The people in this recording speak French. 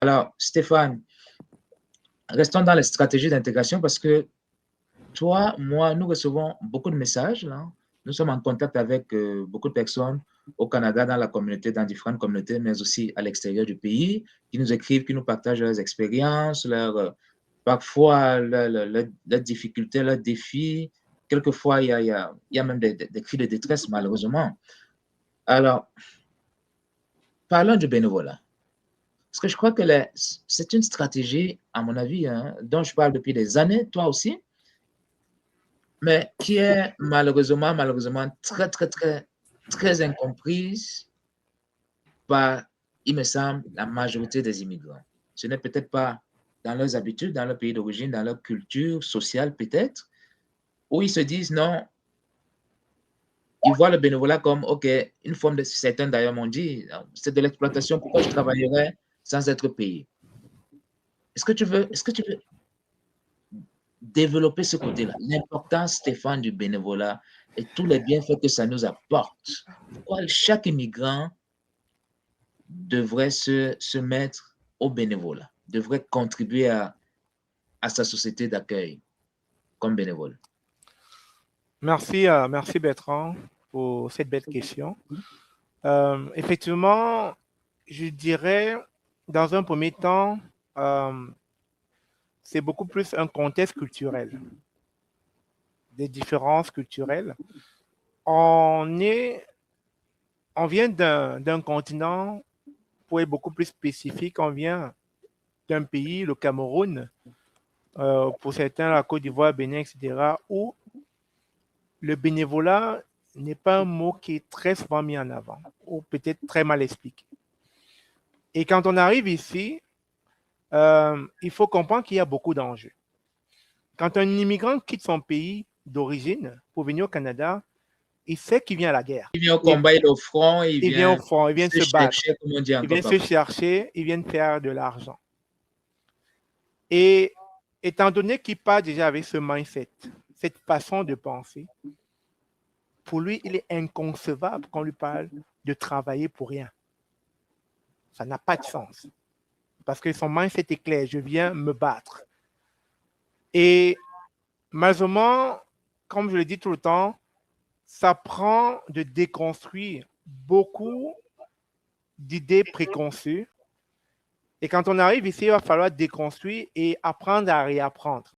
Alors, Stéphane, restons dans les stratégies d'intégration parce que toi, moi, nous recevons beaucoup de messages. Là. Nous sommes en contact avec beaucoup de personnes au Canada, dans la communauté, dans différentes communautés, mais aussi à l'extérieur du pays, qui nous écrivent, qui nous partagent leurs expériences, parfois leurs difficultés, leurs défis. Quelquefois, il y a même des cris de détresse, malheureusement. Alors, parlons du bénévolat. Parce que je crois que c'est une stratégie, à mon avis, hein, dont je parle depuis des années, toi aussi, mais qui est malheureusement très incomprise par, il me semble, la majorité des immigrants. Ce n'est peut-être pas dans leurs habitudes, dans leur pays d'origine, dans leur culture sociale peut-être, où ils se disent non, ils voient le bénévolat comme, OK, une forme de, certains d'ailleurs m'ont dit, c'est de l'exploitation, pourquoi je travaillerais sans être payé? Est-ce que tu veux développer ce côté-là, l'importance, Stéphane, du bénévolat et tous les bienfaits que ça nous apporte? Pourquoi chaque immigrant devrait se mettre au bénévolat, devrait contribuer à sa société d'accueil comme bénévole? Merci, merci Bertrand pour cette belle question. Effectivement, je dirais, dans un premier temps, euh, c'est beaucoup plus un contexte culturel, des différences culturelles. On est, on vient d'un continent, pour être beaucoup plus spécifique, on vient d'un pays, le Cameroun, pour certains la Côte d'Ivoire, Bénin, etc., où le bénévolat n'est pas un mot qui est très souvent mis en avant, ou peut-être très mal expliqué. Et quand on arrive ici, il faut comprendre qu'il y a beaucoup d'enjeux. Quand un immigrant quitte son pays d'origine pour venir au Canada, il sait qu'il vient à la guerre. Il vient au combat, il est au front, Il vient au front, il vient se se battre, chercher, comme on dit il encore vient se parfois. chercher, il vient faire de l'argent. Et étant donné qu'il part déjà avec ce mindset, cette façon de penser, pour lui, il est inconcevable qu'on lui parle de travailler pour rien. Ça n'a pas de sens. Parce que son mindset est clair, je viens me battre. Et malheureusement, comme je le dis tout le temps, ça prend de déconstruire beaucoup d'idées préconçues. Et quand on arrive ici, il va falloir déconstruire et apprendre à réapprendre.